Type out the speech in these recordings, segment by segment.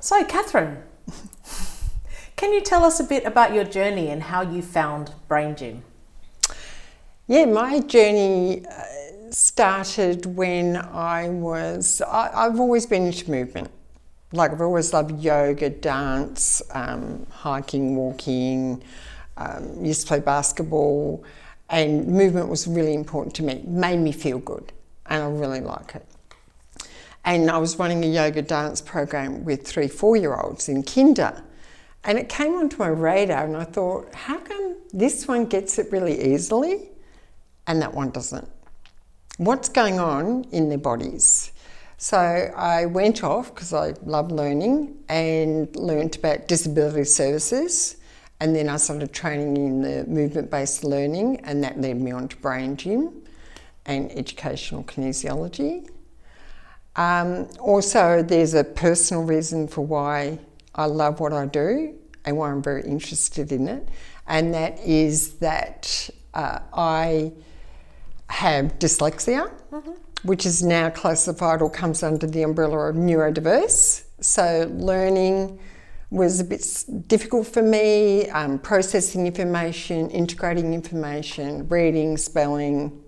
So, Katharine, can you tell us a bit about your journey and how you found Brain Gym? Yeah, my journey started when I've always been into movement. Like, I've always loved yoga, dance, hiking, walking, used to play basketball, and movement was really important to me. It made me feel good, and I really like it. And I was running a yoga dance program with 3-4-year-olds in kinder, and it came onto my radar, and I thought, how come this one gets it really easily and that one doesn't? What's going on in their bodies? So I went off, because I love learning, and learnt about disability services, and then I started training in the movement-based learning, and that led me on to Brain Gym and educational kinesiology. Also, there's a personal reason for why I love what I do and why I'm very interested in it, and that is that I have dyslexia, which is now classified or comes under the umbrella of neurodiverse. So learning was a bit difficult for me, processing information, integrating information, reading, spelling,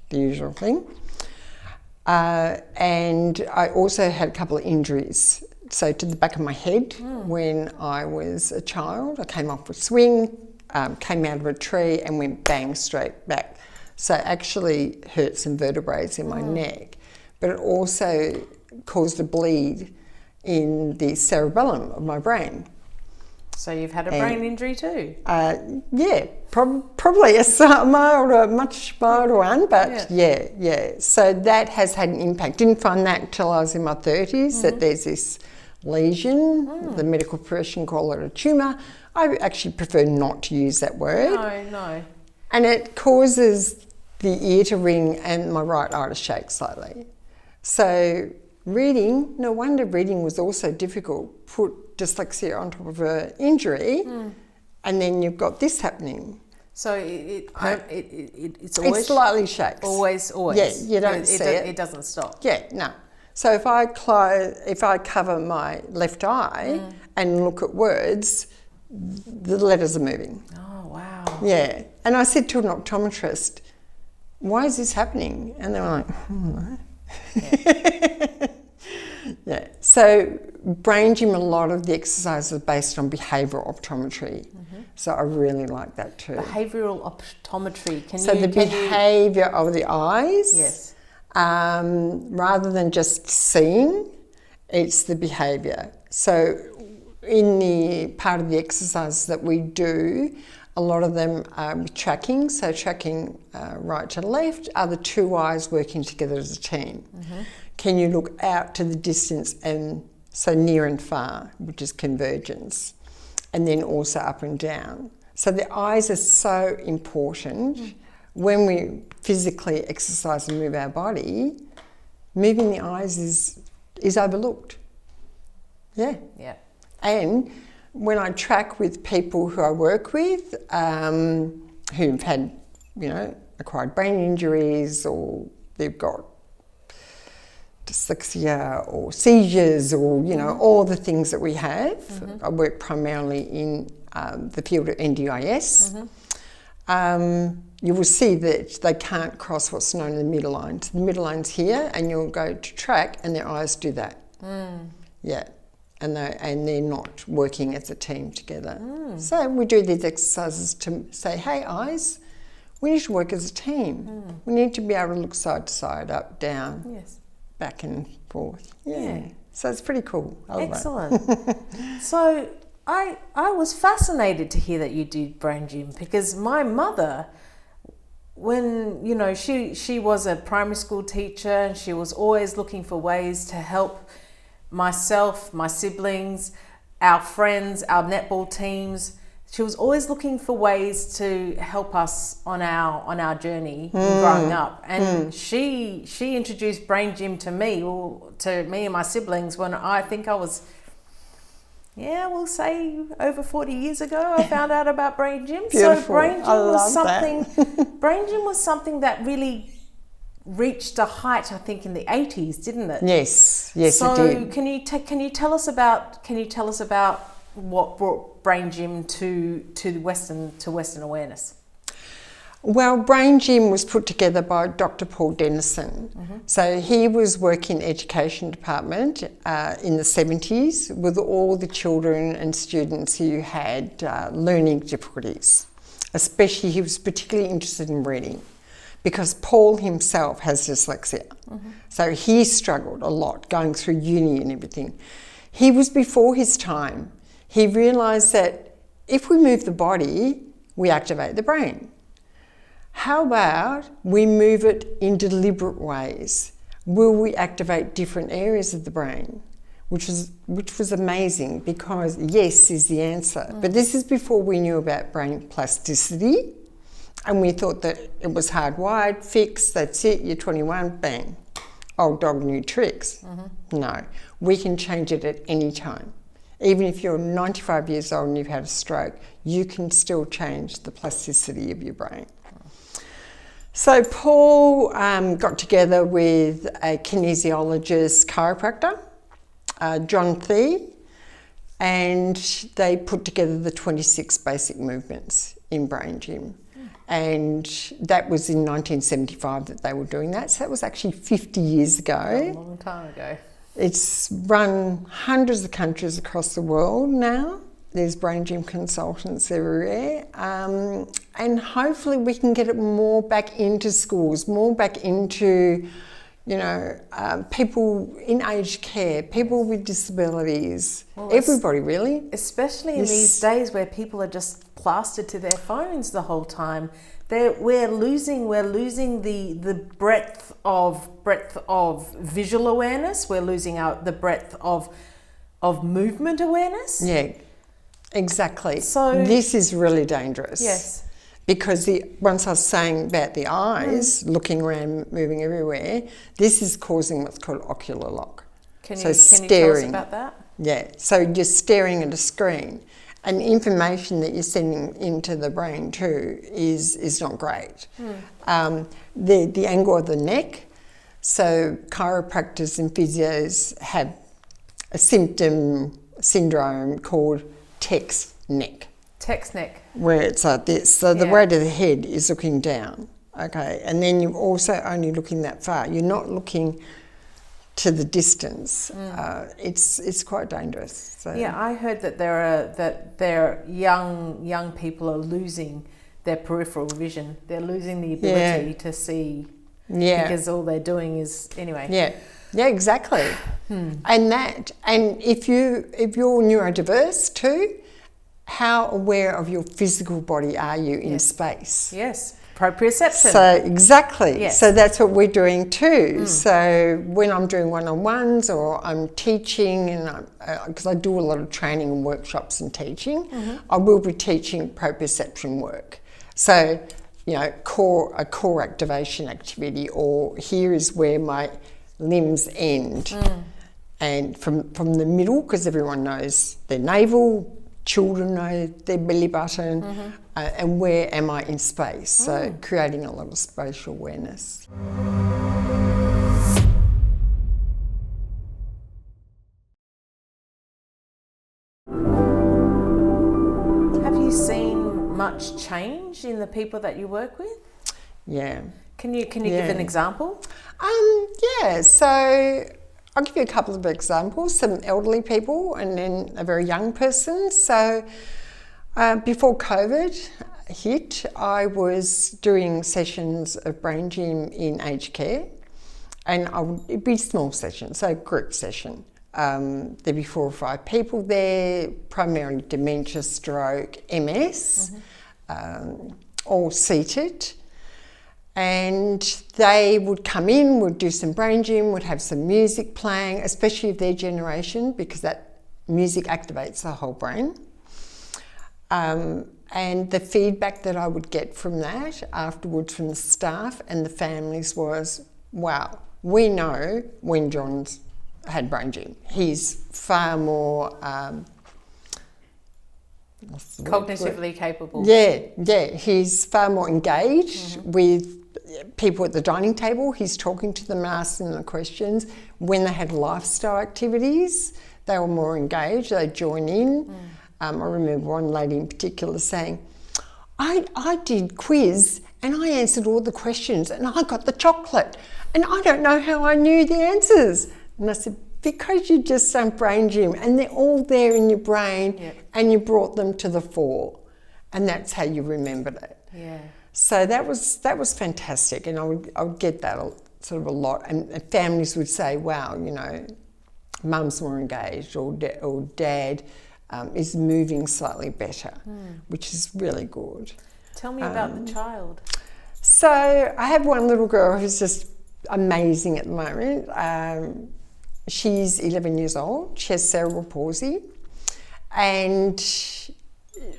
the usual thing. And I also had a couple of injuries. So to the back of my head when I was a child, I came off a swing, came out of a tree and went bang straight back. So it actually hurt some vertebrae in my neck, but it also caused a bleed in the cerebellum of my brain. So you've had a brain injury too? Yeah, probably a much milder one, but yeah. So that has had an impact. Didn't find that until I was in my 30s, that there's this lesion. The medical profession call it a tumour. I actually prefer not to use that word. No. And it causes the ear to ring and my right eye to shake slightly. So reading, no wonder reading was also difficult. Put dyslexia on top of an injury, and then you've got this happening. So it's always... It slightly shakes. Always. Yeah, you don't see it. It doesn't stop. Yeah, no. So if I cover my left eye and look at words, the letters are moving. Oh, wow. Yeah. And I said to an optometrist, why is this happening? And they were like, no. Yeah. So Brain Gym, a lot of the exercises are based on behavioural optometry. So I really like that too. Behavioural optometry. The behaviour of the eyes. Yes. Rather than just seeing, it's the behaviour. So in the part of the exercises that we do, a lot of them are tracking. So tracking right to left are the two eyes working together as a team. Can you look out to the distance, and so near and far, which is convergence, and then also up and down. So the eyes are so important. When we physically exercise and move our body, moving the eyes is overlooked. Yeah. And when I track with people who I work with, who've had, acquired brain injuries, or they've got dyslexia or seizures, or all the things that we have. I work primarily in the field of NDIS. You will see that they can't cross what's known as the middle line. So the middle line's here, and you'll go to track, and their eyes do that. Yeah. And they're not working as a team together. So we do these exercises to say, hey, eyes, we need to work as a team. We need to be able to look side to side, up, down, back and forth. Yeah. So it's pretty cool. Excellent. So I was fascinated to hear that you do Brain Gym, because my mother, when, she was a primary school teacher, and she was always looking for ways to help myself, my siblings, our friends, our netball teams. She was always looking for ways to help us on our journey growing up. And she introduced Brain Gym to me and my siblings when I think I was, we'll say over 40 years ago, I found out about Brain Gym. Beautiful. So Brain Gym was something that really reached a height, I think, in the 80s, didn't it? Yes, So it did. can you tell us about what brought Brain Gym to Western awareness? Well, Brain Gym was put together by Dr. Paul Dennison. So he was working in the education department in the 70s with all the children and students who had learning difficulties. Especially, he was particularly interested in reading because Paul himself has dyslexia. So he struggled a lot going through uni and everything. He was before his time. He realised that if we move the body, we activate the brain. How about we move it in deliberate ways? Will we activate different areas of the brain? Which was amazing because yes is the answer. But this is before we knew about brain plasticity, and we thought that it was hardwired, fixed, that's it, you're 21, bang. Old dog, new tricks. No, we can change it at any time. Even if you're 95 years old and you've had a stroke, you can still change the plasticity of your brain. So Paul got together with a kinesiologist chiropractor, John Thie, and they put together the 26 basic movements in Brain Gym. And that was in 1975 that they were doing that. So that was actually 50 years ago. A long time ago. It's run hundreds of countries across the world now. There's Brain Gym consultants everywhere. And hopefully we can get it more back into schools, more back into, people in aged care, people with disabilities, everybody really. Especially in these days where people are just plastered to their phones the whole time. We're losing the breadth of visual awareness. We're losing the breadth of movement awareness. Yeah, exactly. So this is really dangerous. Yes. Because once I was saying about the eyes, looking around, moving everywhere, this is causing what's called ocular lock. Can you tell us about that? Yeah, so you're staring at a screen, and the information that you're sending into the brain too is not great. The angle of the neck, so chiropractors and physios have a syndrome called text neck. Text neck. Where it's like this. So the weight of the head is looking down. Okay. And then you're also only looking that far. You're not looking to the distance. It's quite dangerous. So. Yeah, I heard that there are young people are losing their peripheral vision. They're losing the ability to see. Yeah. Because all they're doing is anyway. Yeah. Yeah, exactly. And if you're neurodiverse too, how aware of your physical body are you in space? Yes, proprioception. So exactly. Yes. So that's what we're doing too. So when I'm doing one-on-ones or I'm teaching, and because I do a lot of training and workshops and teaching, I will be teaching proprioception work. So a core activation activity, or here is where my limbs end, and from the middle, because everyone knows their navel. Children know their belly button, and where am I in space? So creating a lot of spatial awareness. Have you seen much change in the people that you work with? Yeah. Can you give an example? So I'll give you a couple of examples, some elderly people and then a very young person. So before COVID hit, I was doing sessions of Brain Gym in aged care, and it'd be small sessions, so group session. There'd be 4 or 5 people there, primarily dementia, stroke, MS, all seated. And they would come in, would do some Brain Gym, would have some music playing, especially of their generation, because that music activates the whole brain. And the feedback that I would get from that afterwards from the staff and the families was, wow, we know when John's had Brain Gym. He's far more... cognitively capable. Yeah, he's far more engaged with people at the dining table, he's talking to them and asking them questions. When they had lifestyle activities, they were more engaged, they'd join in. I remember one lady in particular saying, I did quiz and I answered all the questions and I got the chocolate and I don't know how I knew the answers. And I said, because you just done brain gym and they're all there in your brain and you brought them to the fore, and that's how you remembered it. Yeah. So that was fantastic, and I would get that sort of a lot, and families would say, wow, you know, mum's more engaged or dad is moving slightly better, which is really good. Tell me about the child. So I have one little girl who's just amazing at the moment. She's 11 years old. She has cerebral palsy, and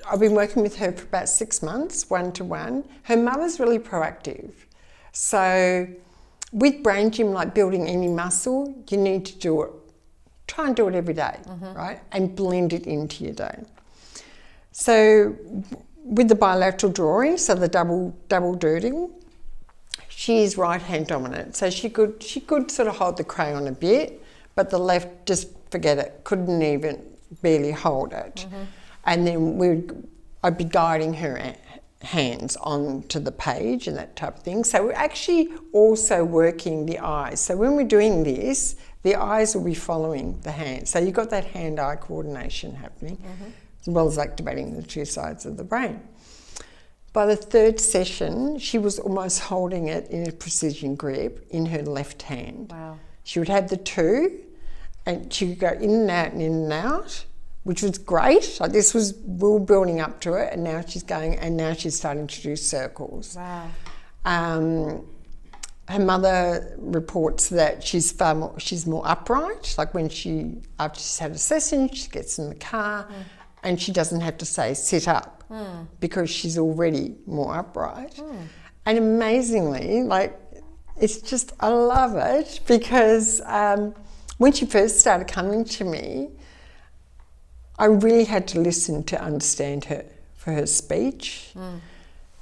I've been working with her for about 6 months, one-to-one. Her mother's really proactive. So with brain gym, like building any muscle, you need to do it. Try and do it every day, right? And blend it into your day. So with the bilateral drawing, so the double doodling, she's right-hand dominant. So she could sort of hold the crayon a bit, but the left, just forget it, couldn't even barely hold it. And then I'd be guiding her hands onto the page and that type of thing. So we're actually also working the eyes. So when we're doing this, the eyes will be following the hands. So you've got that hand-eye coordination happening, as well as activating the two sides of the brain. By the third session, she was almost holding it in a precision grip in her left hand. Wow. She would have the two, and she could go in and out and in and out, which was great. Like we were building up to it, and now she's going, and now she's starting to do circles. Wow. Her mother reports that she's more upright. Like after she's had a session, she gets in the car, and she doesn't have to say sit up because she's already more upright. And amazingly, like it's just, I love it because when she first started coming to me, I really had to listen to understand her for her speech.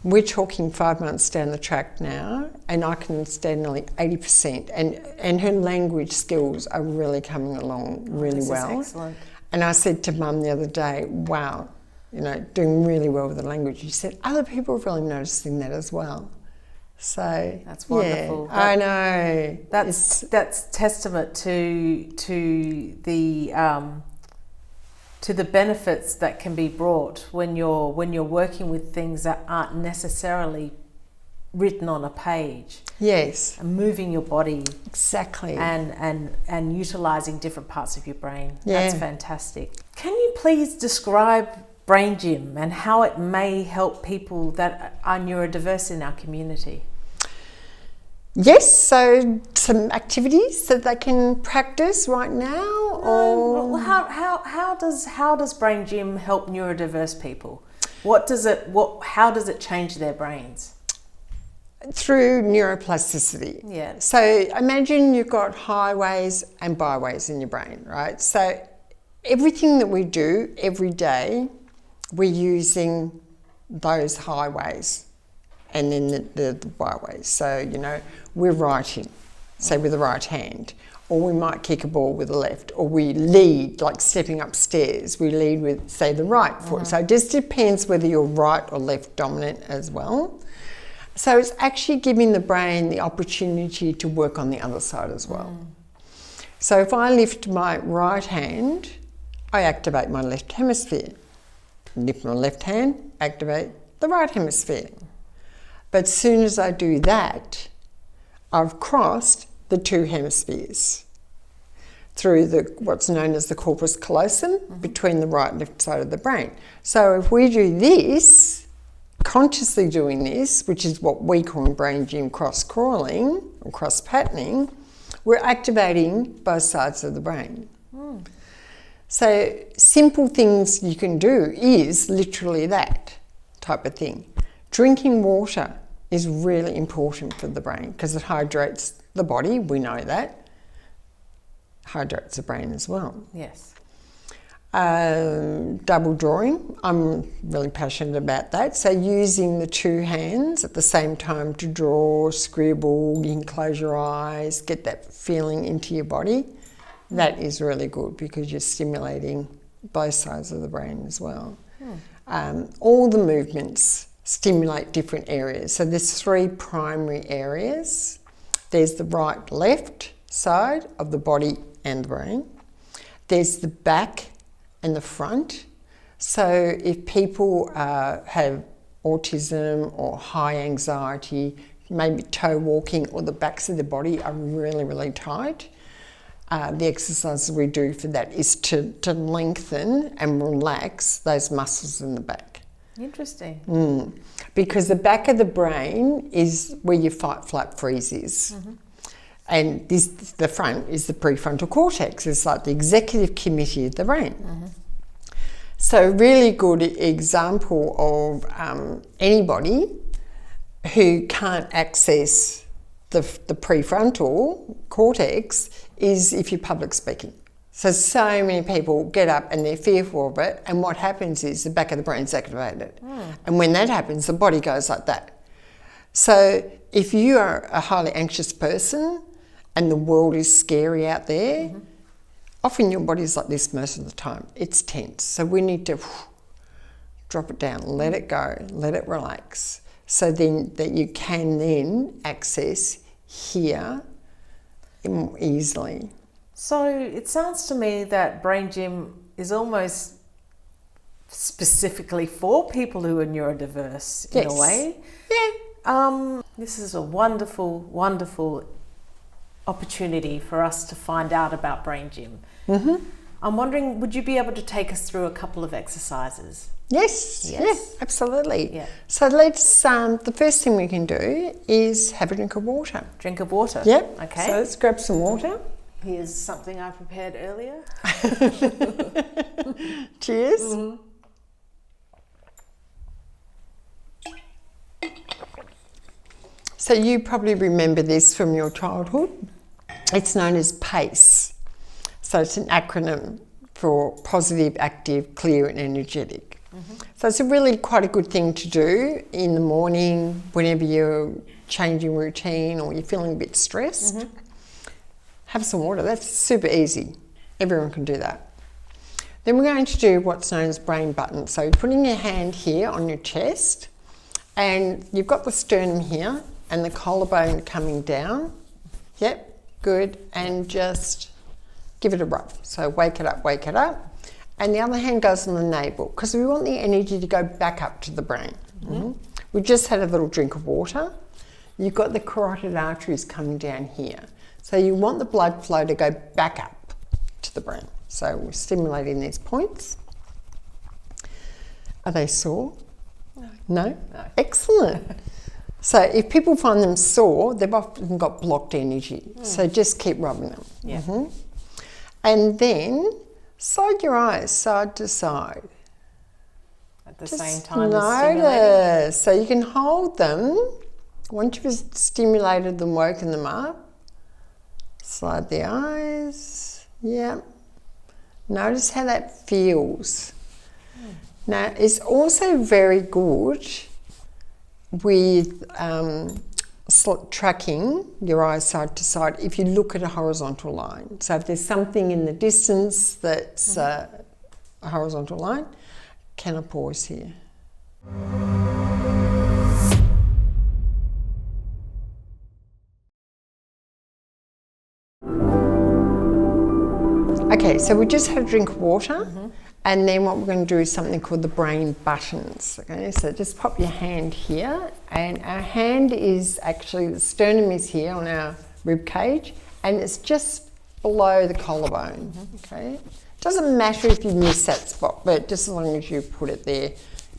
We're talking 5 months down the track now, and I can understand nearly 80%. And her language skills are really coming along really well. Is excellent. And I said to Mum the other day, wow, you know, doing really well with the language. She said, other people are really noticing that as well. So that's wonderful. Yeah, I know. That's testament to the benefits that can be brought when you're working with things that aren't necessarily written on a page. Yes. And moving your body. Exactly. And utilising different parts of your brain. Yeah. That's fantastic. Can you please describe brain gym and how it may help people that are neurodiverse in our community? Yes, so some activities that they can practice right now, or how does brain gym help neurodiverse people? How does it change their brains? Through neuroplasticity. Yeah. So imagine you've got highways and byways in your brain, right? So everything that we do every day, we're using those highways and then the byways. So, you know, we're writing, say with the right hand, or we might kick a ball with the left, or we lead, like stepping upstairs, we lead with, say, the right foot. So it just depends whether you're right or left dominant as well. So it's actually giving the brain the opportunity to work on the other side as well. So if I lift my right hand, I activate my left hemisphere. Lift my left hand, activate the right hemisphere. But as soon as I do that, I've crossed the two hemispheres through what's known as the corpus callosum, between the right and left side of the brain. So if we do this, consciously doing this, which is what we call in brain gym cross-crawling or cross-patterning, we're activating both sides of the brain. So simple things you can do is literally that type of thing. Drinking water is really important for the brain because it hydrates the body, we know that. Hydrates the brain as well. Yes. Double drawing, I'm really passionate about that. So using the two hands at the same time to draw, scribble, you can close your eyes, get that feeling into your body. That is really good because you're stimulating both sides of the brain as well. All the movements stimulate different areas. So there's 3 primary areas. There's the right, left side of the body and the brain. There's the back and the front. So if people have autism or high anxiety, maybe toe walking or the backs of the body are really, really tight, the exercises we do for that is to lengthen and relax those muscles in the back. Interesting. Because the back of the brain is where your fight, flight, freeze is. And the front is the prefrontal cortex. It's like the executive committee of the brain. So really good example of anybody who can't access the prefrontal cortex is if you're public speaking. So many people get up and they're fearful of it, and what happens is the back of the brain's activated. And when that happens, the body goes like that. So if you are a highly anxious person and the world is scary out there, often your body's like this most of the time. It's tense. So we need to drop it down, let it go, let it relax. So then that you can then access here more easily. So it sounds to me that Brain Gym is almost specifically for people who are neurodiverse in a way. This is a wonderful, wonderful opportunity for us to find out about Brain Gym. I'm wondering, would you be able to take us through a couple of exercises? Yes, absolutely. Yeah. So let's, the first thing we can do is have a drink of water. Drink of water? Yep. Okay. So let's grab some water. Here's something I prepared earlier. Cheers. So you probably remember this from your childhood. It's known as PACE. So it's an acronym for positive, active, clear and energetic. So it's a really quite a good thing to do in the morning whenever you're changing routine or you're feeling a bit stressed. Have some water. That's super easy. Everyone can do that. Then we're going to do what's known as brain buttons. So you're putting your hand here on your chest and you've got the sternum here and the collarbone coming down. Yep, good. And just give it a rub. So wake it up, wake it up. And the other hand goes on the navel because we want the energy to go back up to the brain. We just had a little drink of water. You've got the carotid arteries coming down here. So you want the blood flow to go back up to the brain. So we're stimulating these points. Are they sore? No? Excellent. So if people find them sore, they've often got blocked energy. So just keep rubbing them. And then slide your eyes side to side. At the same time as notice. So you can hold them. Once you've stimulated them, woken them up, slide the eyes. Yep. Notice how that feels. Now, it's also very good with tracking your eyes side to side if you look at a horizontal line. So if there's something in the distance that's a horizontal line, can I pause here? Okay, so we just had a drink of water. And then what we're going to do is something called the brain buttons. Okay, so just pop your hand here, and our hand is actually, the sternum is here on our rib cage, and it's just below the collarbone. Okay, doesn't matter if you miss that spot, but just as long as you put it there,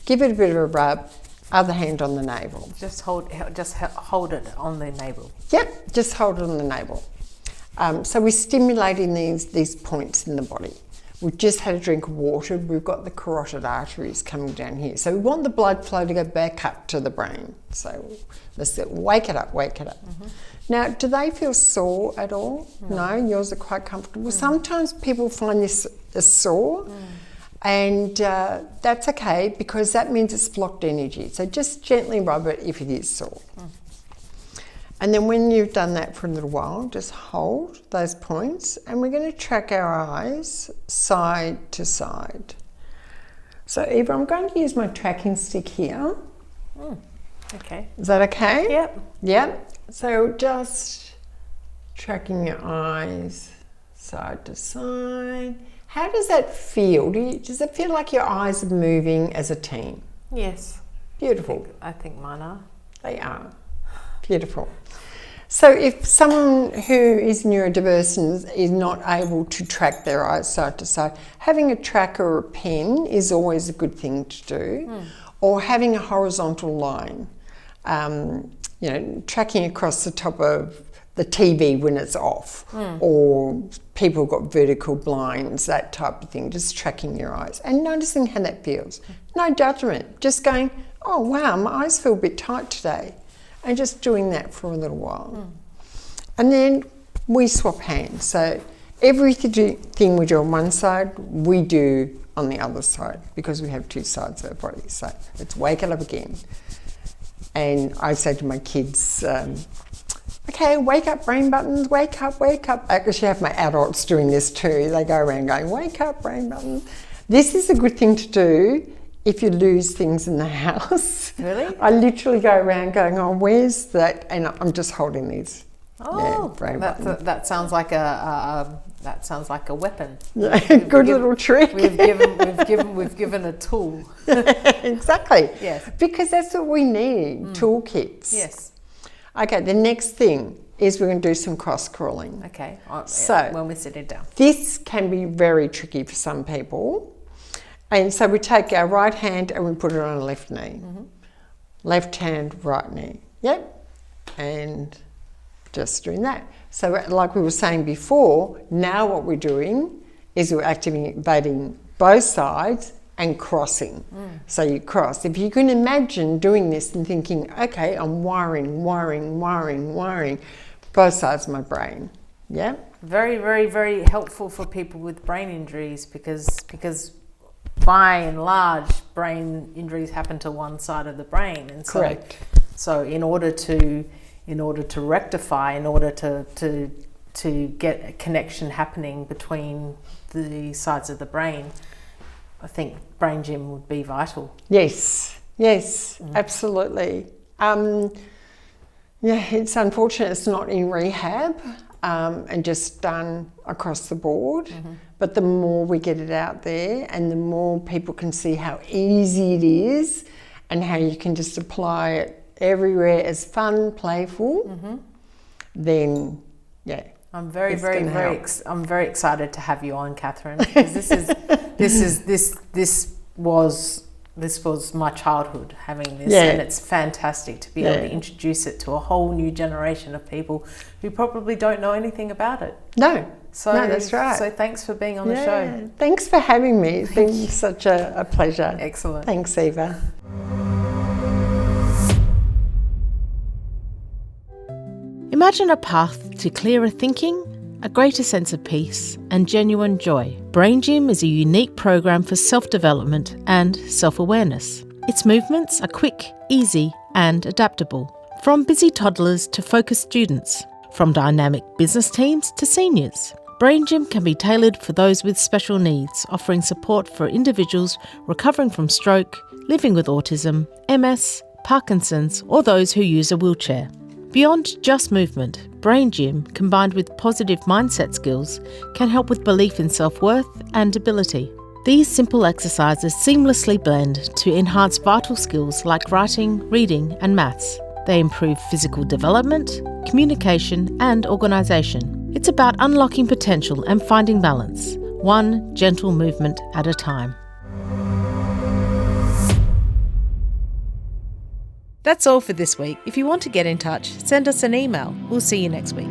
give it a bit of a rub. Other hand on the navel. Just hold it on the navel. Yep, just hold it on the navel. So we're stimulating these points in the body. We've just had a drink of water. We've got the carotid arteries coming down here. So we want the blood flow to go back up to the brain. So let's wake it up, wake it up. Now, do they feel sore at all? No, yours are quite comfortable. Sometimes people find this as sore, and that's okay because that means it's blocked energy. So just gently rub it if it is sore. And then when you've done that for a little while, just hold those points, and we're going to track our eyes side to side. So Eva, I'm going to use my tracking stick here. Okay. Is that okay? Yep. Yep. So just tracking your eyes side to side. How does that feel? Does it feel like your eyes are moving as a team? Yes. Beautiful. I think mine are. They are. Beautiful. So if someone who is neurodiverse and is not able to track their eyes side to side, having a tracker or a pen is always a good thing to do, or having a horizontal line, tracking across the top of the TV when it's off, or people have got vertical blinds, that type of thing, just tracking your eyes and noticing how that feels. No judgment, just going, oh wow, my eyes feel a bit tight today. And just doing that for a little while. And then we swap hands. So everything we do on one side, we do on the other side because we have two sides of our body. So let's wake it up again. And I say to my kids, okay, wake up, brain buttons, wake up, wake up. I actually have my adults doing this too. They go around going, wake up, brain buttons. This is a good thing to do if you lose things in the house. Really? I literally go around going, oh, where's that? And I'm just holding these. Oh, brain buttons. that sounds like a weapon. Yeah, good little trick. We've given a tool. Exactly. Yes. Because that's what we need, toolkits. Yes. Okay, the next thing is we're going to do some cross crawling. Okay. So when we're sitting down. This can be very tricky for some people. And so we take our right hand and we put it on our left knee. Left hand, right knee. Yep. And just doing that. So like we were saying before, now what we're doing is we're activating both sides and crossing. So you cross. If you can imagine doing this and thinking, okay, I'm wiring both sides of my brain. Yeah. Very, very, very helpful for people with brain injuries because by and large, brain injuries happen to one side of the brain, and so, Correct. So in order to rectify, in order to get a connection happening between the sides of the brain, I think brain gym would be vital. Yes, absolutely. It's unfortunate it's not in rehab and just done across the board. But the more we get it out there and the more people can see how easy it is and how you can just apply it everywhere as fun, playful, then I'm very excited to have you on, Katharine, because this was my childhood, having this, and it's fantastic to be able to introduce it to a whole new generation of people who probably don't know anything about it. No, that's right. So thanks for being on the show. Thanks for having me. It's been such a pleasure. Excellent. Thanks, Eva. Imagine a path to clearer thinking, a greater sense of peace, and genuine joy. Brain Gym is a unique program for self-development and self-awareness. Its movements are quick, easy, and adaptable. From busy toddlers to focused students, from dynamic business teams to seniors. Brain Gym can be tailored for those with special needs, offering support for individuals recovering from stroke, living with autism, MS, Parkinson's, or those who use a wheelchair. Beyond just movement, Brain Gym, combined with positive mindset skills, can help with belief in self-worth and ability. These simple exercises seamlessly blend to enhance vital skills like writing, reading, and maths. They improve physical development, communication, and organisation. It's about unlocking potential and finding balance, one gentle movement at a time. That's all for this week. If you want to get in touch, send us an email. We'll see you next week.